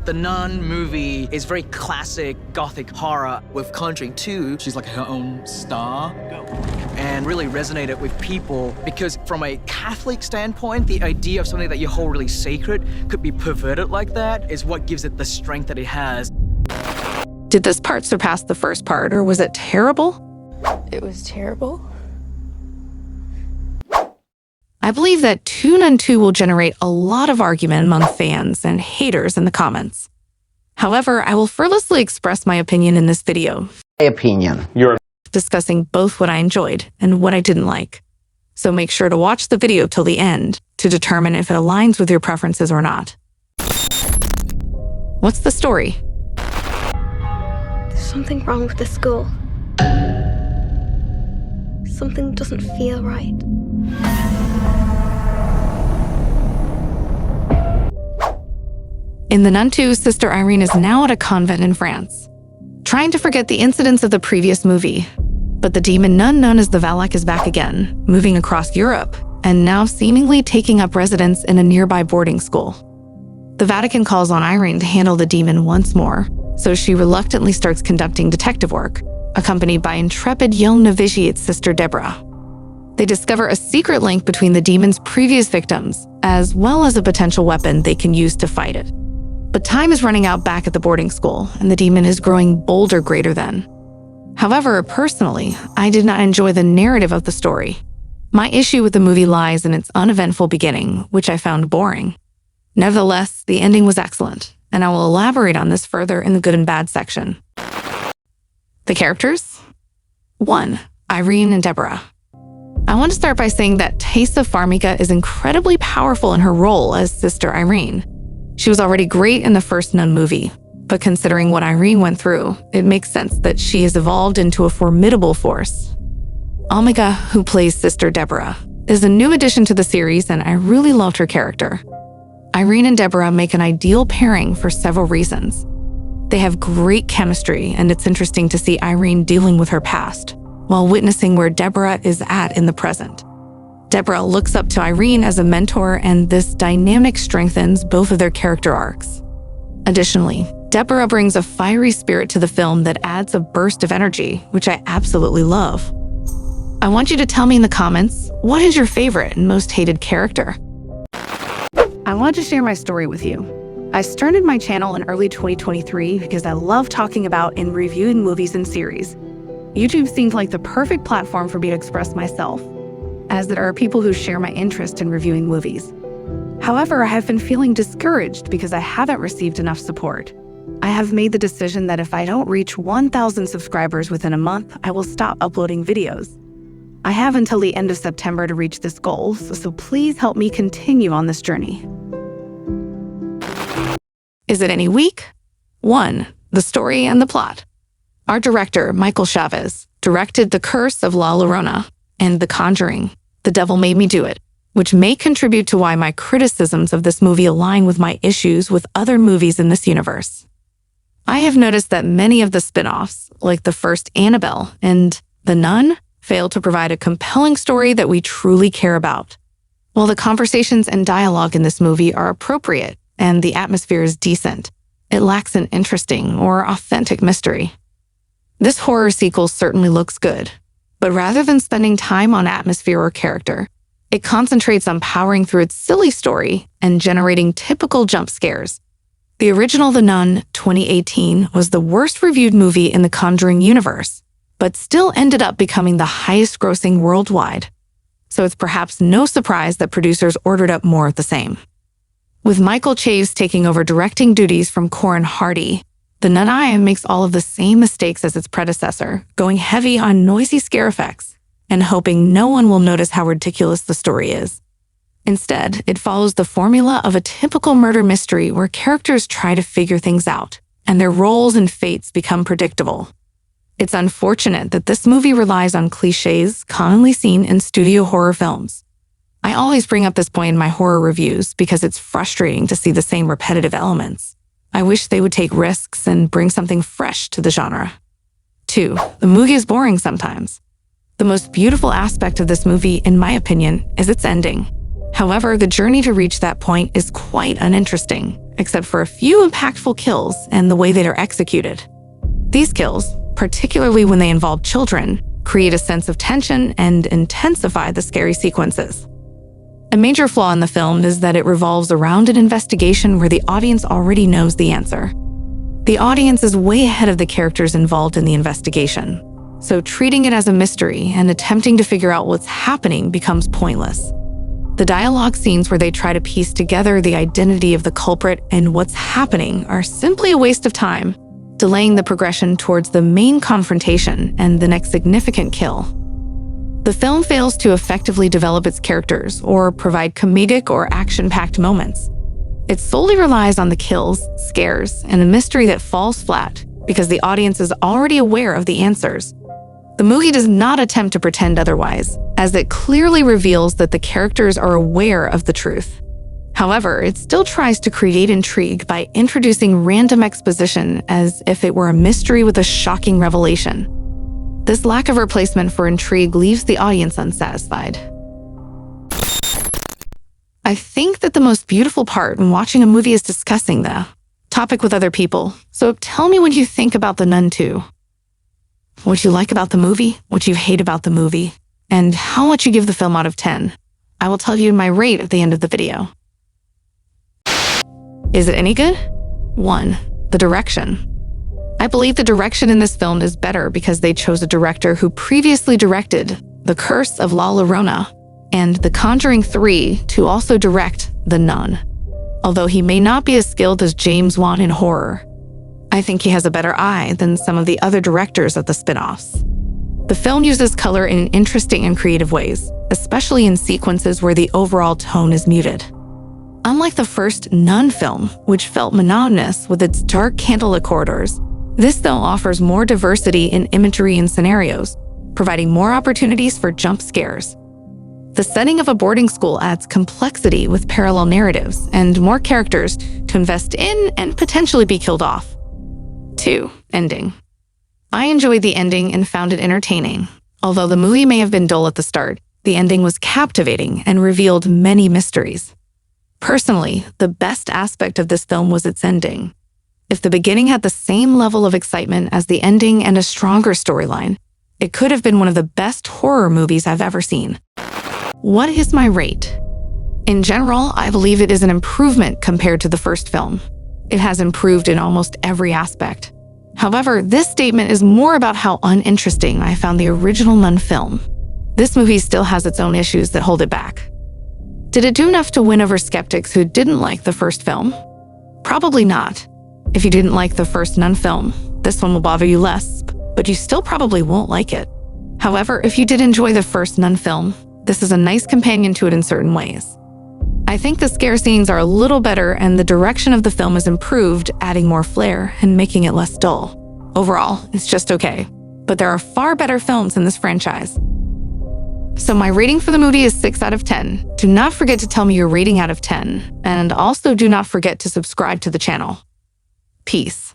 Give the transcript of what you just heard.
The Nun movie is very classic gothic horror. With Conjuring 2, she's like her own star. And really resonated with people because from a Catholic standpoint, the idea of something that you hold really sacred could be perverted like that is what gives it the strength that it has. Did this part surpass the first part, or was it terrible? It was terrible. I believe that Nun II will generate a lot of argument among fans and haters in the comments. However, I will fearlessly express my opinion in this video. Discussing both what I enjoyed and what I didn't like. So make sure to watch the video till the end to determine if it aligns with your preferences or not. What's the story? There's something wrong with the school. Something doesn't feel right. In the Nun II, Sister Irene is now at a convent in France, trying to forget the incidents of the previous movie. But the demon nun known as the Valak is back again, moving across Europe, and now seemingly taking up residence in a nearby boarding school. The Vatican calls on Irene to handle the demon once more, so she reluctantly starts conducting detective work, accompanied by intrepid young novitiate Sister Deborah. They discover a secret link between the demon's previous victims, as well as a potential weapon they can use to fight it. But time is running out back at the boarding school, and the demon is growing bolder greater than. However, personally, I did not enjoy the narrative of the story. My issue with the movie lies in its uneventful beginning, which I found boring. Nevertheless, the ending was excellent, and I will elaborate on this further in the good and bad section. The characters? 1. Irene and Deborah. I want to start by saying that Taissa Farmiga is incredibly powerful in her role as Sister Irene. She was already great in the first Nun movie, but considering what Irene went through, it makes sense that she has evolved into a formidable force. Omega, who plays Sister Deborah, is a new addition to the series, and I really loved her character. Irene and Deborah make an ideal pairing for several reasons. They have great chemistry, and it's interesting to see Irene dealing with her past, while witnessing where Deborah is at in the present. Deborah looks up to Irene as a mentor, and this dynamic strengthens both of their character arcs. Additionally, Deborah brings a fiery spirit to the film that adds a burst of energy, which I absolutely love. I want you to tell me in the comments, what is your favorite and most hated character? I want to share my story with you. I started my channel in early 2023 because I love talking about and reviewing movies and series. YouTube seemed like the perfect platform for me to express myself, as there are people who share my interest in reviewing movies. However, I have been feeling discouraged because I haven't received enough support. I have made the decision that if I don't reach 1,000 subscribers within a month, I will stop uploading videos. I have until the end of September to reach this goal, so please help me continue on this journey. Is it any weak? 1. The story and the plot. Our director, Michael Chavez, directed The Curse of La Llorona and The Conjuring, The Devil Made Me Do It, which may contribute to why my criticisms of this movie align with my issues with other movies in this universe. I have noticed that many of the spin-offs, like the first Annabelle and The Nun, fail to provide a compelling story that we truly care about. While the conversations and dialogue in this movie are appropriate and the atmosphere is decent, it lacks an interesting or authentic mystery. This horror sequel certainly looks good, but rather than spending time on atmosphere or character, it concentrates on powering through its silly story and generating typical jump scares. The original The Nun, 2018, was the worst reviewed movie in the Conjuring universe, but still ended up becoming the highest grossing worldwide. So it's perhaps no surprise that producers ordered up more of the same. With Michael Chaves taking over directing duties from Corin Hardy, The Nun makes all of the same mistakes as its predecessor, going heavy on noisy scare effects and hoping no one will notice how ridiculous the story is. Instead, it follows the formula of a typical murder mystery where characters try to figure things out, and their roles and fates become predictable. It's unfortunate that this movie relies on cliches commonly seen in studio horror films. I always bring up this point in my horror reviews because it's frustrating to see the same repetitive elements. I wish they would take risks and bring something fresh to the genre. 2. The movie is boring sometimes. The most beautiful aspect of this movie, in my opinion, is its ending. However, the journey to reach that point is quite uninteresting, except for a few impactful kills and the way they are executed. These kills, particularly when they involve children, create a sense of tension and intensify the scary sequences. A major flaw in the film is that it revolves around an investigation where the audience already knows the answer. The audience is way ahead of the characters involved in the investigation, so treating it as a mystery and attempting to figure out what's happening becomes pointless. The dialogue scenes where they try to piece together the identity of the culprit and what's happening are simply a waste of time, delaying the progression towards the main confrontation and the next significant kill. The film fails to effectively develop its characters or provide comedic or action-packed moments. It solely relies on the kills, scares, and a mystery that falls flat because the audience is already aware of the answers. The movie does not attempt to pretend otherwise, as it clearly reveals that the characters are aware of the truth. However, it still tries to create intrigue by introducing random exposition as if it were a mystery with a shocking revelation. This lack of replacement for intrigue leaves the audience unsatisfied. I think that the most beautiful part in watching a movie is discussing the topic with other people. So tell me what you think about the Nun II. What you like about the movie, what you hate about the movie, and how much you give the film out of 10. I will tell you my rate at the end of the video. Is it any good? 1. The direction. I believe the direction in this film is better because they chose a director who previously directed The Curse of La Llorona and The Conjuring 3 to also direct The Nun. Although he may not be as skilled as James Wan in horror, I think he has a better eye than some of the other directors of the spin-offs. The film uses color in interesting and creative ways, especially in sequences where the overall tone is muted. Unlike the first Nun film, which felt monotonous with its dark candlelit corridors, this film offers more diversity in imagery and scenarios, providing more opportunities for jump scares. The setting of a boarding school adds complexity with parallel narratives and more characters to invest in and potentially be killed off. 2. Ending. I enjoyed the ending and found it entertaining. Although the movie may have been dull at the start, the ending was captivating and revealed many mysteries. Personally, the best aspect of this film was its ending. If the beginning had the same level of excitement as the ending and a stronger storyline, it could have been one of the best horror movies I've ever seen. What is my rate? In general, I believe it is an improvement compared to the first film. It has improved in almost every aspect. However, this statement is more about how uninteresting I found the original Nun film. This movie still has its own issues that hold it back. Did it do enough to win over skeptics who didn't like the first film? Probably not. If you didn't like the first Nun film, this one will bother you less, but you still probably won't like it. However, if you did enjoy the first Nun film, this is a nice companion to it in certain ways. I think the scare scenes are a little better and the direction of the film is improved, adding more flair and making it less dull. Overall, it's just okay, but there are far better films in this franchise. So my rating for the movie is 6 out of 10. Do not forget to tell me your rating out of 10, and also do not forget to subscribe to the channel. Peace.